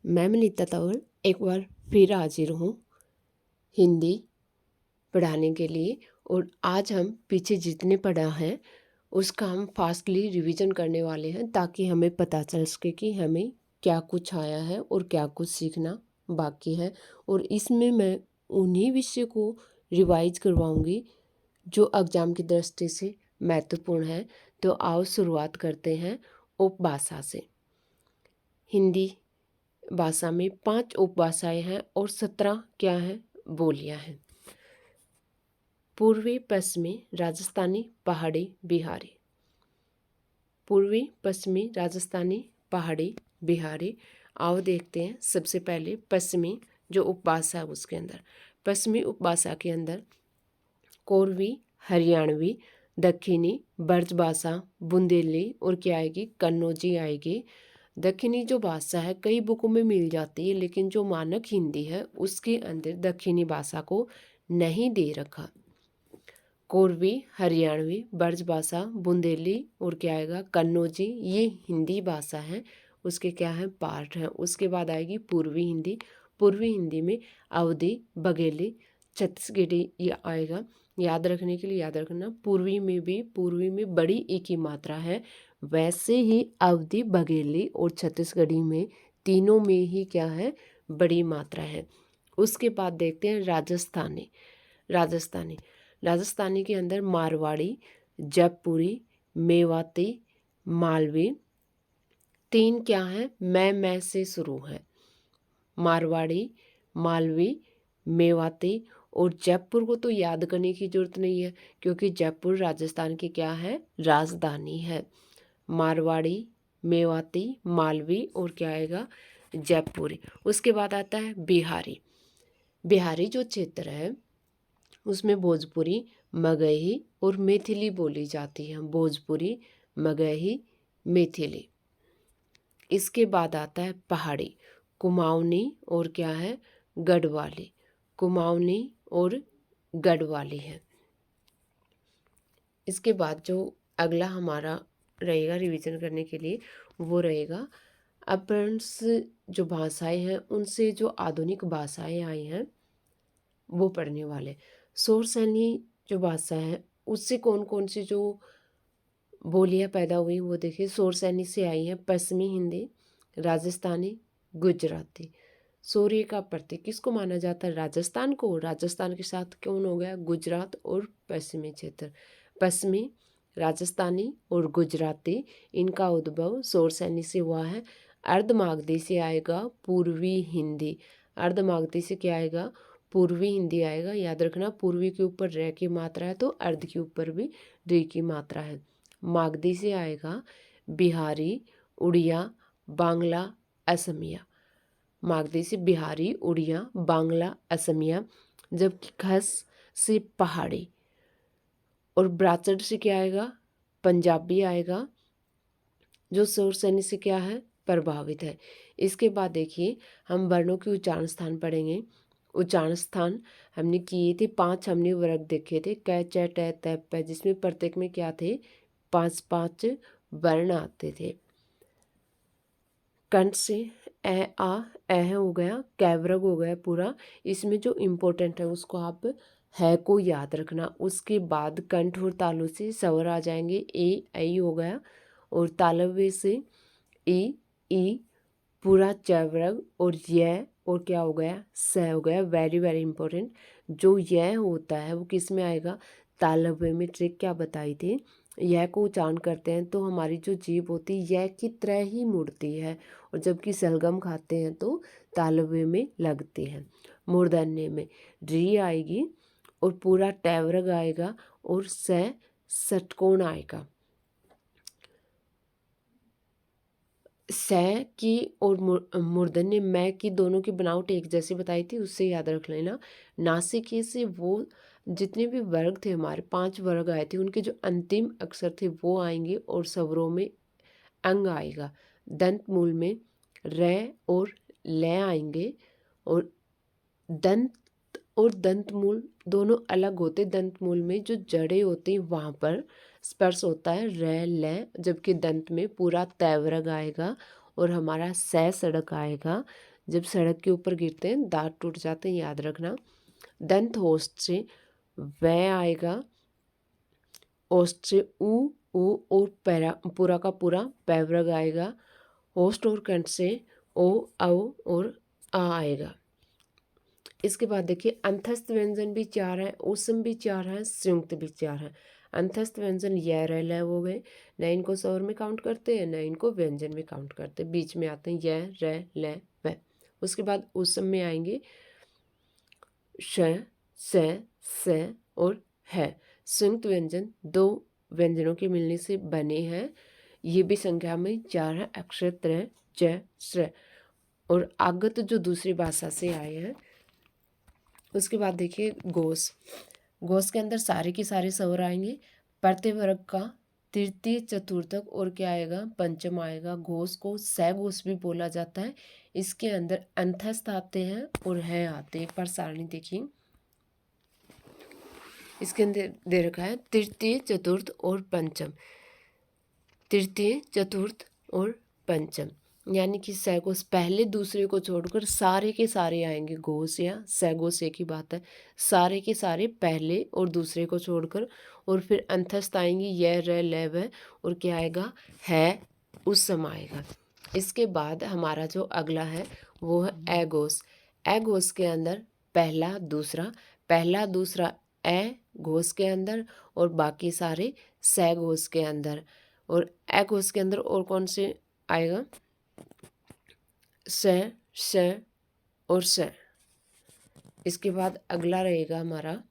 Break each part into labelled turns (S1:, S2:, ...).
S1: मैं मनीता तंवर एक बार फिर हाजिर हूँ हिंदी पढ़ाने के लिए। और आज हम पीछे जितने पढ़ा है उसका हम फास्टली रिवीजन करने वाले हैं ताकि हमें पता चल सके कि हमें क्या कुछ आया है और क्या कुछ सीखना बाकी है। और इसमें मैं उन्हीं विषय को रिवाइज करवाऊंगी जो एग्जाम की दृष्टि से महत्वपूर्ण है। तो आओ शुरुआत करते हैं उपभाषा से। हिंदी भाषा में 5 उपभाषाएं हैं और 17 क्या हैं बोलियां हैं। पूर्वी पश्चिमी राजस्थानी पहाड़ी बिहारी। पूर्वी पश्चिमी राजस्थानी पहाड़ी बिहारी। आओ देखते हैं सबसे पहले पश्चिमी जो उपभाषा है उसके अंदर। पश्चिमी उपभाषा के अंदर कोरवी, हरियाणवी, दक्षिणी, ब्रजभाषा, बुंदेली और क्या आएगी कन्नौजी आएगी। दक्षिणी जो भाषा है कई बुकों में मिल जाती है, लेकिन जो मानक हिंदी है उसके अंदर दक्षिणी भाषा को नहीं दे रखा। कोरवी, हरियाणवी, ब्रजभाषा, बुंदेली और क्या आएगा कन्नौजी, ये हिंदी भाषा है, उसके क्या है पार्ट हैं। उसके बाद आएगी पूर्वी हिंदी। पूर्वी हिंदी में अवधी, बघेली, छत्तीसगढ़ी ये आएगा। याद रखने के लिए याद रखना पूर्वी में बड़ी एक ही मात्रा है, वैसे ही अवधी, बघेली और छत्तीसगढ़ी में तीनों में ही क्या है बड़ी मात्रा है। उसके बाद देखते हैं राजस्थानी। राजस्थानी राजस्थानी के अंदर मारवाड़ी, जयपुरी, मेवाती, मालवी, 3 क्या है मैं से शुरू है। मारवाड़ी, मालवी, मेवाती और जयपुर को तो याद करने की जरूरत नहीं है क्योंकि जयपुर राजस्थान की क्या है राजधानी है। मारवाड़ी, मेवाती, मालवी और क्या आएगा जयपुरी। उसके बाद आता है बिहारी। बिहारी जो क्षेत्र है उसमें भोजपुरी, मगही और मैथिली बोली जाती है। भोजपुरी, मगही, मैथिली। इसके बाद आता है पहाड़ी। कुमाऊनी और क्या है गढ़वाली। कुमाऊनी और गढ़वाली है। इसके बाद जो अगला हमारा रहेगा रिवीजन करने के लिए वो रहेगा अपभ्रंश जो भाषाएं हैं उनसे जो आधुनिक भाषाएं आई हैं वो पढ़ने वाले। शौरसैनी जो भाषा है उससे कौन कौन सी जो बोलियां पैदा हुई वो देखिए। शौरसैनी से आई है पश्चिमी हिंदी, राजस्थानी, गुजराती। सूर्य का प्रतीक किसको माना जाता है राजस्थान को। राजस्थान के साथ कौन हो गया गुजरात और पश्चिमी क्षेत्र। पश्चिमी, राजस्थानी और गुजराती इनका उद्भव शौरसैनी से हुआ है। अर्धमागधी से आएगा पूर्वी हिंदी। अर्धमागधी से क्या आएगा पूर्वी हिंदी आएगा। याद रखना पूर्वी के ऊपर र की मात्रा है तो अर्ध के ऊपर भी री की मात्रा है। मागधी से आएगा बिहारी, उड़िया, बांग्ला, असमिया। मागधी से बिहारी, उड़िया, बांग्ला, असमिया। जबकि खस से पहाड़ी और ब्राचड़ से क्या आएगा पंजाबी आएगा जो शौरसैनी से क्या है प्रभावित है। इसके बाद देखिए हम वर्णों के उच्चारण स्थान पढ़ेंगे। उच्चारण स्थान हमने किए थे 5, हमने वर्ग देखे थे क च ट त प, जिसमें प्रत्येक में क्या थे 5 वर्ण आते थे। कंठ से ए आ एह हो गया, कैवरग हो गया पूरा। इसमें जो इम्पोर्टेंट है उसको आप है को याद रखना। उसके बाद कंठ और तालु से स्वर आ जाएंगे। ए ऐ हो गया और तालव्य से ई पूरा चैवरग और यह और क्या हो गया स हो गया। वेरी वेरी इंपॉर्टेंट जो यह होता है वो किस में आएगा तालव्य में। ट्रिक क्या बताई थी यह को उच्चारण करते हैं तो हमारी जो जीभ होती है यह की तरह ही मुड़ती है और जबकि सलगम खाते हैं तो तालव्य में लगती है। मूर्धन्य में री आएगी और पूरा टैवरग आएगा और स षटकोण आएगा। स की और मूर्धन्य मैं की दोनों की बनावट एक जैसी बताई थी उससे याद रख लेना। नासिके से वो जितने भी वर्ग थे हमारे 5 वर्ग आए थे उनके जो अंतिम अक्षर थे वो आएंगे और स्वरों में अंग आएगा। दंत मूल में र और ल आएंगे और दंत और दंत मूल दोनों अलग होते। दंत मूल में जो जड़ें होती हैं वहाँ पर स्पर्श होता है र ल, जबकि दंत में पूरा तैवरग आएगा और हमारा स सड़क आएगा जब सड़क के ऊपर गिरते हैं दांत टूट जाते हैं, याद रखना। दंत होस्ट से व आएगा, ओस्ट से ऊ और पैरा पूरा का पूरा पैवरग आएगा। होस्ट और कंठ से ओ और आ आएगा। इसके बाद देखिए अंतस्थ व्यंजन भी 4 हैं, ऊष्म भी 4 हैं, संयुक्त भी 4 हैं। अंतस्थ व्यंजन य र ल हो गए, न इनको स्वर में काउंट करते हैं न इनको व्यंजन में काउंट करते हैं, बीच में आते हैं य र ल व। उसके बाद ऊष्म में आएंगे श स और है। संयुक्त व्यंजन 2 व्यंजनों के मिलने से बने हैं, ये भी संख्या में 4 है, अक्षर त्र च श्र और आगत जो दूसरी भाषा से आए हैं। उसके बाद देखिए घोष के अंदर सारे के सारे स्वर आएंगे। प्रत्यय वर्ग का तृतीय चतुर्थक और क्या आएगा, पंचम आएगा। घोष को सघोष भी बोला जाता है। इसके अंदर अंतस्थ आते हैं और है आते हैं। एक बार सारणी देखिए, इसके अंदर दे रखा है तृतीय चतुर्थ और पंचम, तृतीय चतुर्थ और पंचम, यानी कि सघोष पहले दूसरे को छोड़कर सारे के सारे आएंगे। घोष या सघोष एक ही बात है, सारे के सारे पहले और दूसरे को छोड़कर, और फिर अंतस्थ आएंगे य र ल व और क्या आएगा, है ऊष्म आएगा। इसके बाद हमारा जो अगला है वो है अघोष। अघोष के अंदर पहला दूसरा ए घोष के अंदर और बाकी सारे सघोष के अंदर। और अघोष के अंदर और कौन से आएगा, स और स। इसके बाद अगला रहेगा हमारा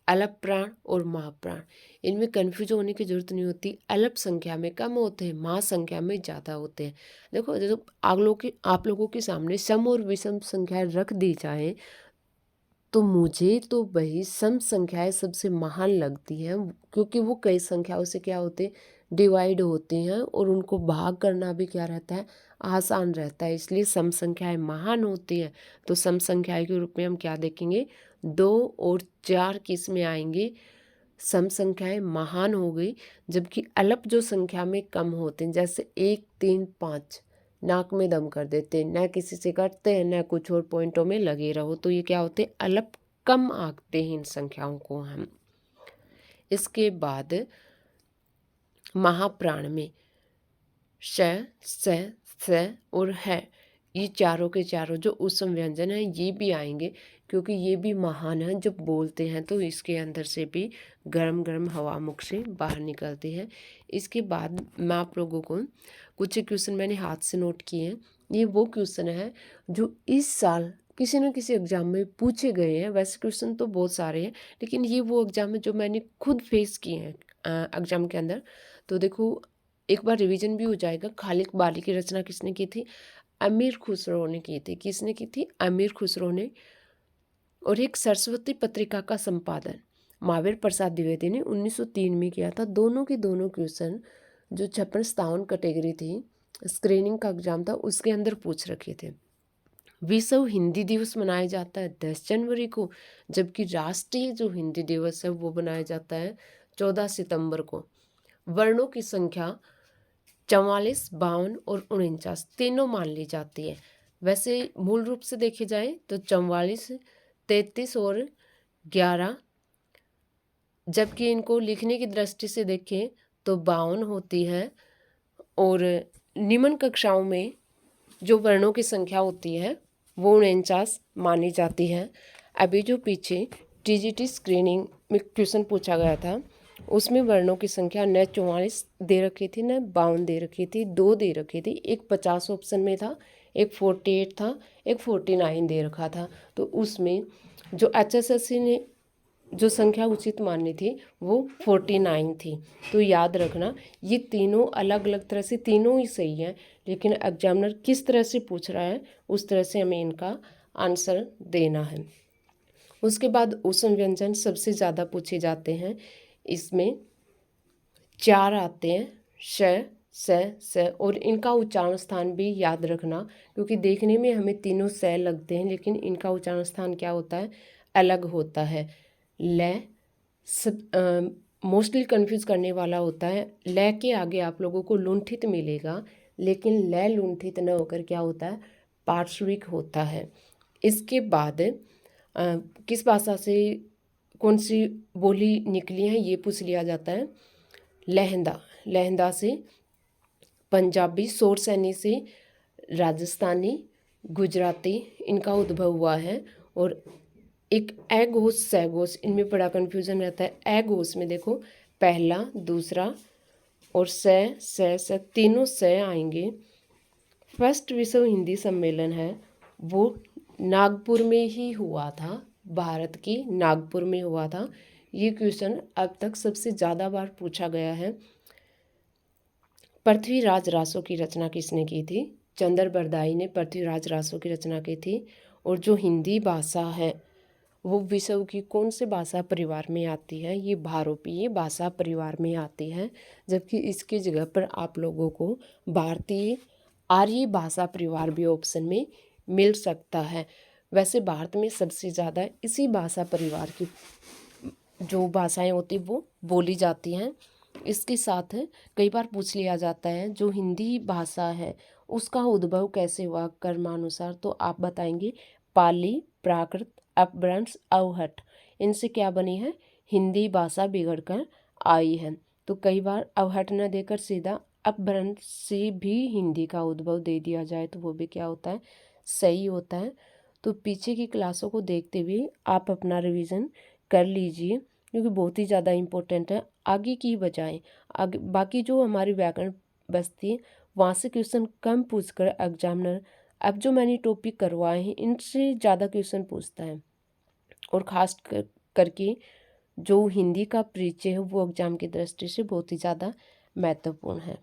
S1: अलप प्राण और महाप्राण। इनमें कन्फ्यूज होने की जरूरत नहीं होती, अलप संख्या में कम होते हैं, महा संख्या में ज़्यादा होते हैं। देखो जब आप लोगों के सामने सम और विषम संख्याएं रख दी जाए तो मुझे तो वही सम संख्याएं सबसे महान लगती हैं, क्योंकि वो कई संख्याओं से क्या होते डिवाइड होती हैं और उनको भाग करना भी क्या रहता है, आसान रहता है, इसलिए सम संख्याएं महान होती हैं। तो सम संख्याएं के रूप में हम क्या देखेंगे, 2 और 4 किस में आएंगे, सम संख्याएं महान हो गई। जबकि अलप जो संख्या में कम होते हैं, जैसे 1 3 5 नाक में दम कर देते हैं, न किसी से कटते हैं न कुछ और पॉइंटों में लगे रहो, तो ये क्या होते हैं, अलप कम आंकते हैं इन संख्याओं को हम। इसके बाद महाप्राण में श स और है, ये चारों के चारों जो ऊष्म व्यंजन हैं ये भी आएंगे, क्योंकि ये भी महान है। जब बोलते हैं तो इसके अंदर से भी गरम गरम हवा मुख से बाहर निकलती है। इसके बाद मैं आप लोगों को कुछ क्वेश्चन मैंने हाथ से नोट किए हैं। ये वो क्वेश्चन है जो इस साल किसी न किसी एग्जाम में पूछे गए हैं। वैसे क्वेश्चन तो बहुत सारे हैं, लेकिन ये वो एग्जाम है जो मैंने खुद फेस किए हैं एग्जाम के अंदर। तो देखो एक बार रिवीजन भी हो जाएगा। खालिक बाली की रचना किसने की थी, अमीर खुसरो ने की थी। किसने की थी, अमीर खुसरो ने। और एक सरस्वती पत्रिका का संपादन महावीर प्रसाद द्विवेदी ने 1903 में किया था। दोनों के दोनों क्वेश्चन जो 56-57 कैटेगरी थी, स्क्रीनिंग का एग्जाम था, उसके अंदर पूछ रखे थे। विश्व हिंदी दिवस मनाया जाता है 10 जनवरी को, जबकि राष्ट्रीय जो हिंदी दिवस है वो मनाया जाता है 14 सितंबर को। वर्णों की संख्या 44, 52 और 49 तीनों मान ली जाती है। वैसे मूल रूप से देखे जाए तो 44, 33 और 11, जबकि इनको लिखने की दृष्टि से देखें तो 52 होती है। और निम्न कक्षाओं में जो वर्णों की संख्या होती है वो 49 मानी जाती है। अभी जो पीछे टीजीटी स्क्रीनिंग में क्वेश्चन पूछा गया था उसमें वर्णों की संख्या न 44 दे रखी थी न 52 दे रखी थी, 2 दे रखी थी। एक 50 ऑप्शन में था, एक 48 था, एक 49 दे रखा था। तो उसमें जो HSSC ने जो संख्या उचित मानी थी वो 49 थी। तो याद रखना ये तीनों अलग अलग तरह से तीनों ही सही हैं, लेकिन एग्जामिनर किस तरह से पूछ रहा है उस तरह से हमें इनका आंसर देना है। उसके बाद ऊष्म व्यंजन सबसे ज़्यादा पूछे जाते हैं। इसमें 4 आते हैं, श स और इनका उच्चारण स्थान भी याद रखना, क्योंकि देखने में हमें तीनों स लगते हैं लेकिन इनका उच्चारण स्थान क्या होता है, अलग होता है। ल सब मोस्टली कंफ्यूज करने वाला होता है। ल के आगे आप लोगों को लुंठित मिलेगा, लेकिन ल लुंठित न होकर क्या होता है, पार्श्विक होता है। इसके बाद किस भाषा से कौन सी बोली निकली है ये पूछ लिया जाता है। लहंदा, लहंदा से पंजाबी, शोर सैनी से राजस्थानी, गुजराती इनका उद्भव हुआ है। और एक ए घोष से घोष, इनमें बड़ा कन्फ्यूजन रहता है। ए घोष में देखो पहला, दूसरा और से तीनों से आएंगे। फर्स्ट विश्व हिंदी सम्मेलन है वो नागपुर में ही हुआ था, भारत की नागपुर में हुआ था। ये क्वेश्चन अब तक सबसे ज़्यादा बार पूछा गया है। पृथ्वीराज रासो की रचना किसने की थी? चंद्र बरदाई ने पृथ्वीराज रासो की रचना की थी। और जो हिंदी भाषा है वो विश्व की कौन से भाषा परिवार में आती है? ये भारोपीय भाषा परिवार में आती है। जबकि इसकी जगह पर आप लोगों को भारतीय आर्य भाषा परिवार भी ऑप्शन में मिल सकता है। वैसे भारत में सबसे ज़्यादा इसी भाषा परिवार की जो भाषाएं होती वो बोली जाती हैं। इसके साथ कई बार पूछ लिया जाता है जो हिंदी भाषा है उसका उद्भव कैसे हुआ कर्मानुसार, तो आप बताएंगे पाली, प्राकृत, अपभ्रंश, अवहट, इनसे क्या बनी है? हिंदी भाषा बिगड़कर आई है। तो कई बार अवहट न देकर सीधा अपभ्रंश से भी हिंदी का उद्भव दे दिया जाए तो वो भी क्या होता है? सही होता है। तो पीछे की क्लासों को देखते हुए आप अपना रिवीजन कर लीजिए क्योंकि बहुत ही ज़्यादा इम्पोर्टेंट है। आगे की बजाय आगे बाकी जो हमारी व्याकरण बस्ती है वहाँ से क्वेश्चन कम पूछकर एग्जामिनर अब जो मैंने टॉपिक करवाए हैं इनसे ज़्यादा क्वेश्चन पूछता है। और ख़ास करके जो हिंदी का परिचय है वो एग्जाम की दृष्टि से बहुत ही ज़्यादा महत्वपूर्ण है।